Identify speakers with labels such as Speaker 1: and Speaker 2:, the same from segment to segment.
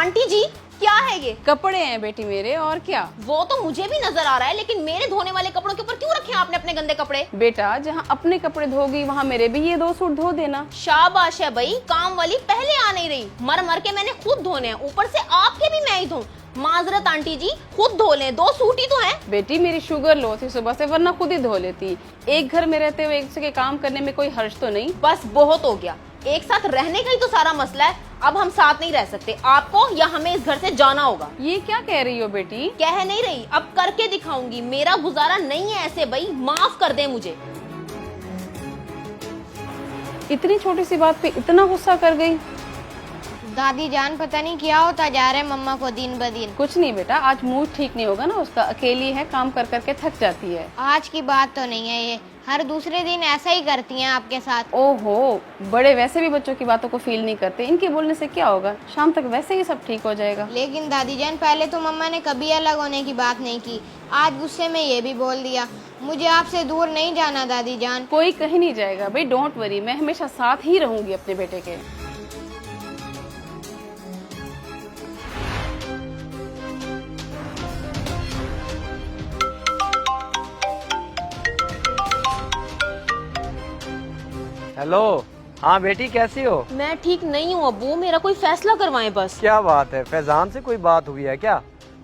Speaker 1: Aunty जी क्या है ये?
Speaker 2: कपड़े हैं बेटी मेरे, और क्या।
Speaker 1: वो तो मुझे भी नजर आ रहा है, लेकिन मेरे धोने वाले कपड़ों के ऊपर क्यों रखे हैं आपने अपने गंदे कपड़े?
Speaker 2: बेटा जहाँ अपने कपड़े धोगी वहाँ मेरे भी ये 2 सूट धो देना।
Speaker 1: शाबाश है भाई, काम वाली पहले आ नहीं रही। मर मर के मैंने खुद धोने हैं, ऊपर से आपके भी मैं ही धोऊं। माजरत आंटी जी, खुद धो लें, 2 सूट ही तो हैं।
Speaker 2: बेटी मेरी शुगर लो थी सुबह से, वरना खुद ही धो लेती। एक घर में रहते हुए एक दूसरे के काम करने में कोई हर्ष तो नहीं।
Speaker 1: बस बहुत हो गया, एक साथ रहने का ही तो सारा मसला है। अब हम साथ नहीं रह सकते, आपको या हमें इस घर से जाना होगा।
Speaker 2: ये क्या कह रही हो बेटी?
Speaker 1: कह नहीं रही, अब करके दिखाऊंगी। मेरा गुजारा नहीं है ऐसे भाई, माफ कर दे मुझे।
Speaker 2: इतनी छोटी सी बात पे इतना गुस्सा कर गई।
Speaker 3: दादी जान पता नहीं क्या होता जा रहा है मम्मा को दिन ब दिन।
Speaker 2: कुछ नहीं बेटा, आज मूड ठीक नहीं होगा ना उसका, अकेली है, काम कर करके थक जाती है।
Speaker 3: आज की बात तो नहीं है ये, हर दूसरे दिन ऐसा ही करती हैं आपके साथ।
Speaker 2: ओहो, बड़े वैसे भी बच्चों की बातों को फील नहीं करते, इनके बोलने से क्या होगा, शाम तक वैसे ही सब ठीक हो जाएगा।
Speaker 3: लेकिन दादी जान पहले तो मम्मा ने कभी अलग होने की बात नहीं की, आज गुस्से में ये भी बोल दिया। मुझे आपसे दूर नहीं जाना दादी जान।
Speaker 2: कोई कहीं नहीं जाएगा भाई, डोंट वरी, मैं हमेशा साथ ही रहूंगी अपने बेटे के।
Speaker 4: हेलो। हाँ बेटी कैसी हो?
Speaker 1: मैं ठीक नहीं हूँ अब्बू, मेरा कोई फैसला करवाएं बस।
Speaker 4: क्या बात है, फैजान से कोई बात हुई है क्या?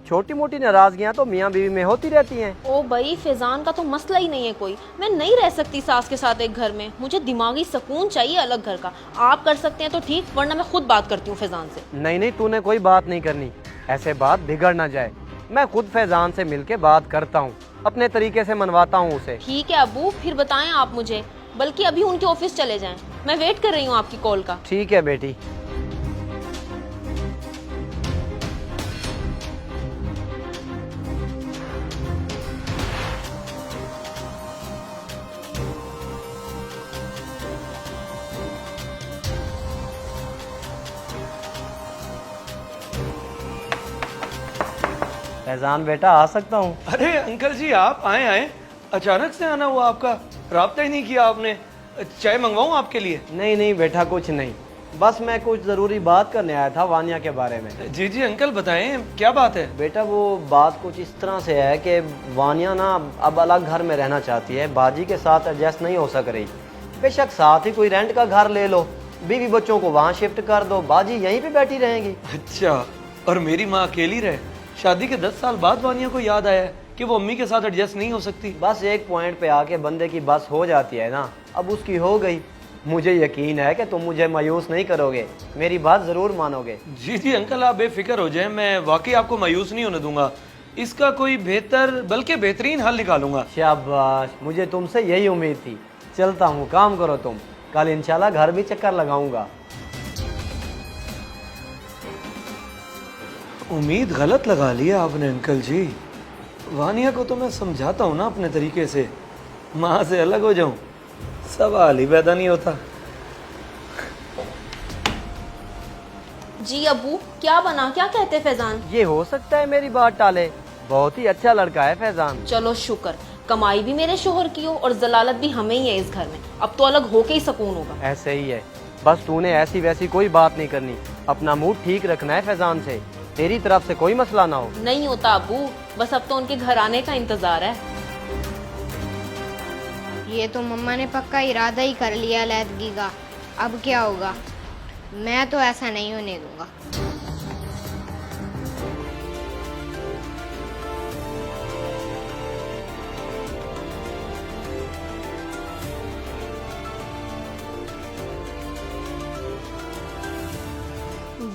Speaker 4: छोटी मोटी नाराजगियाँ तो मियाँ बीवी में होती रहती हैं।
Speaker 1: ओ भाई, फैजान का तो मसला ही नहीं है कोई। मैं नहीं रह सकती सास के साथ एक घर में, मुझे दिमागी सुकून चाहिए अलग घर का। आप कर सकते हैं तो ठीक, वरना मैं खुद बात करती हूँ फैजान से।
Speaker 4: नहीं नहीं, तूने कोई बात नहीं करनी, ऐसे बात बिगड़ ना जाए। मैं खुद फैजान से मिलके बात करता हूँ, अपने तरीके से मनवाता हूँ उसे।
Speaker 1: ठीक है अब्बू, फिर बताएं आप मुझे, बल्कि अभी उनके ऑफिस चले जाएं। मैं वेट कर रही हूँ आपकी कॉल का।
Speaker 4: ठीक है बेटी। फैजान बेटा आ सकता हूँ?
Speaker 5: अरे अंकल जी, आप आए आए, अचानक से आना हुआ आपका, राब्ता ही नहीं किया आपने। चाय मंगवाऊं आपके लिए?
Speaker 4: नहीं नहीं बेटा, कुछ नहीं, बस मैं कुछ जरूरी बात करने आया था वानिया के बारे में।
Speaker 5: जी जी अंकल बताएं, क्या बात है?
Speaker 4: बेटा वो बात कुछ इस तरह से है कि वानिया ना अब अलग घर में रहना चाहती है, बाजी के साथ एडजस्ट नहीं हो सक रही। बेशक साथ ही कोई रेंट का घर ले लो, बीवी बच्चों को वहाँ शिफ्ट कर दो, बाजी यहीं पे बैठी रहेंगी।
Speaker 5: अच्छा, और मेरी माँ अकेली रहे? शादी के 10 साल बाद वानिया को याद आया है कि वो अम्मी के साथ एडजस्ट नहीं हो सकती।
Speaker 4: बस एक पॉइंट पे आके बंदे की बस हो जाती है ना, अब उसकी हो गई। मुझे यकीन है कि तुम मुझे मायूस नहीं करोगे, मेरी बात जरूर मानोगे।
Speaker 5: जी जी अंकल, आप बेफिक्र हो जाएं, मैं वाकई आपको मायूस नहीं होने दूंगा। इसका कोई बेहतर बल्कि बेहतरीन हल निकालूंगा।
Speaker 4: शाबाश, मुझे तुमसे यही उम्मीद थी। चलता हूँ, काम करो तुम, कल इंशाल्लाह घर भी चक्कर लगाऊंगा।
Speaker 5: उम्मीद गलत लगा लिया आपने अंकल जी। वानिया को तो मैं समझाता हूँ ना अपने तरीके से, माँ से अलग हो जाऊं, सवाल ही पैदा नहीं होता।
Speaker 1: जी अब्बू, क्या बना, क्या कहते फैजान?
Speaker 4: ये हो सकता है मेरी बात टाले, बहुत ही अच्छा लड़का है फैजान।
Speaker 1: चलो शुक्र, कमाई भी मेरे शोहर की हो और जलालत भी हमें ही है इस घर में। अब तो अलग होके ही सुकून होगा।
Speaker 4: ऐसे ही है, बस तूने ऐसी वैसी कोई बात नहीं करनी, अपना मूड ठीक रखना है फैजान से, तेरी तरफ से कोई मसला ना हो।
Speaker 1: नहीं होता अब्बू, बस अब तो उनके घर आने का इंतजार है।
Speaker 3: ये तो मम्मा ने पक्का इरादा ही कर लिया अलहदगी का। अब क्या होगा, मैं तो ऐसा नहीं होने दूंगा।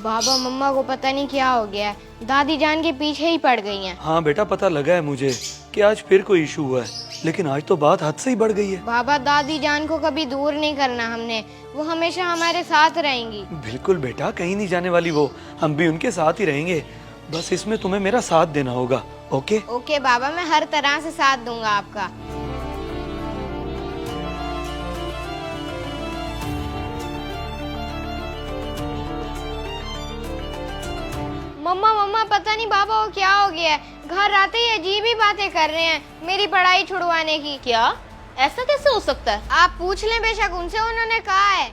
Speaker 3: बाबा मम्मा को पता नहीं क्या हो गया है, दादी जान के पीछे ही पड़ गई हैं।
Speaker 5: हाँ बेटा, पता लगा है मुझे कि आज फिर कोई इशू हुआ है, लेकिन आज तो बात हद से ही बढ़ गई है।
Speaker 3: बाबा दादी जान को कभी दूर नहीं करना हमने, वो हमेशा हमारे साथ रहेंगी।
Speaker 5: बिल्कुल बेटा, कहीं नहीं जाने वाली वो, हम भी उनके साथ ही रहेंगे। बस इसमें तुम्हें मेरा साथ देना होगा। ओके?
Speaker 3: ओके बाबा, मैं हर तरह से साथ दूंगा आपका। मम्मा मम्मा पता नहीं बाबा को क्या हो गया है, घर आते ही अजीब ही बातें कर रहे हैं मेरी पढ़ाई छुड़वाने की।
Speaker 1: क्या? ऐसा कैसे हो सकता है?
Speaker 3: आप पूछ लें बेशक उनसे, उन्होंने कहा है।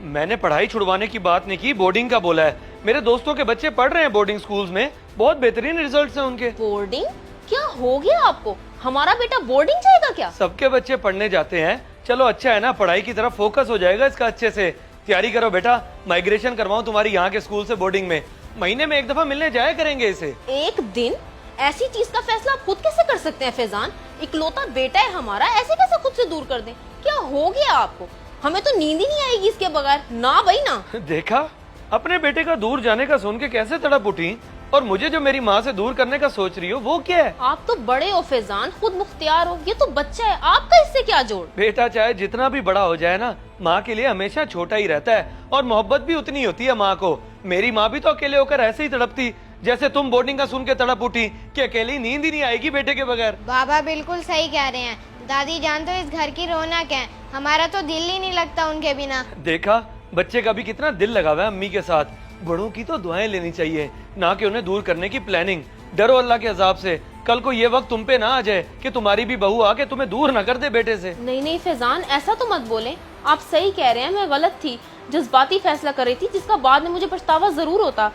Speaker 5: मैंने पढ़ाई छुड़वाने की बात नहीं की, बोर्डिंग का बोला है। मेरे दोस्तों के बच्चे पढ़ रहे हैं बोर्डिंग स्कूल्स में, बहुत बेहतरीन रिजल्ट्स हैं उनके।
Speaker 1: बोर्डिंग? क्या हो गया आपको? हमारा बेटा बोर्डिंग जाएगा क्या?
Speaker 5: सबके बच्चे पढ़ने जाते हैं, चलो अच्छा है ना, पढ़ाई की तरफ फोकस हो जाएगा इसका। अच्छे से तैयारी करो बेटा, माइग्रेशन करवाऊं तुम्हारी यहाँ के स्कूल से बोर्डिंग में, महीने में एक दफा मिलने जाया करेंगे इसे।
Speaker 1: एक दिन? ऐसी चीज का फैसला आप खुद कैसे कर सकते हैं फैजान? इकलौता बेटा है हमारा, ऐसे कैसे खुद से दूर कर दें? क्या हो गया आपको? हमें तो नींद ही नहीं आएगी इसके बगैर। ना भाई ना।
Speaker 5: देखा, अपने बेटे का दूर जाने का सुन के कैसे तड़प उठी, और मुझे जो मेरी माँ से दूर करने का सोच रही हो वो क्या है?
Speaker 1: आप तो बड़े हो फैजान, खुद मुख्तियार हो, ये तो बच्चा है, आपका इससे क्या जोड़?
Speaker 5: बेटा चाहे जितना भी बड़ा हो जाए ना, माँ के लिए हमेशा छोटा ही रहता है, और मोहब्बत भी उतनी होती है माँ को। मेरी माँ भी तो अकेले होकर ऐसे ही तड़पती जैसे तुम बोर्डिंग का सुन के तड़प उठी कि अकेली नींद ही नहीं आएगी बेटे के बगैर।
Speaker 3: बाबा बिल्कुल सही कह रहे हैं, दादी जान तो इस घर की रौनक है, हमारा तो दिल ही नहीं लगता उनके बिना।
Speaker 5: देखा, बच्चे का भी कितना दिल लगा हुआ है अम्मी के साथ। बड़ों की तो दुआएं लेनी चाहिए, ना कि उन्हें दूर करने की प्लानिंग। डरो अल्लाह के अजाब से, कल को ये वक्त तुम पे ना आ जाए कि तुम्हारी भी बहू आके तुम्हें दूर ना कर दे बेटे से।
Speaker 1: नहीं नहीं फैजान, ऐसा तो मत बोलें। आप सही कह रहे हैं, मैं गलत थी, जज्बाती फैसला कर रही थी जिसका बाद में मुझे पछतावा जरूर होता।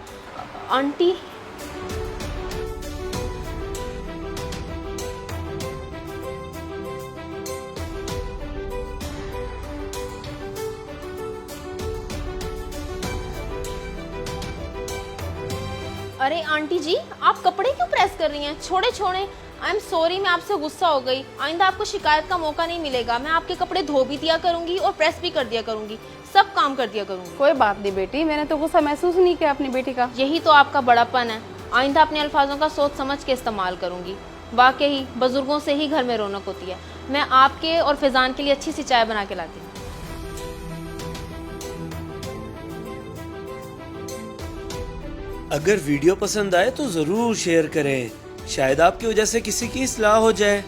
Speaker 1: आंटी, अरे आंटी जी, आप कपड़े क्यों प्रेस कर रही हैं? छोड़े छोड़े। आई एम सॉरी, मैं आपसे गुस्सा हो गई। आइंदा आपको शिकायत का मौका नहीं मिलेगा। मैं आपके कपड़े धो भी दिया करूंगी और प्रेस भी कर दिया करूंगी, सब काम कर दिया करूंगी।
Speaker 2: कोई बात नहीं बेटी, मैंने तो गुस्सा महसूस नहीं किया अपनी बेटी का।
Speaker 1: यही तो आपका बड़ापन है। आइंदा अपने अल्फाजों का सोच समझ के इस्तेमाल करूंगी। वाकई बुजुर्गों से ही घर में रौनक होती है। मैं आपके और फैजान के लिए अच्छी सी चाय बना के लाती हूँ।
Speaker 6: अगर वीडियो पसंद आए तो जरूर शेयर करें, शायद आपकी वजह से किसी की इस्लाह हो जाए।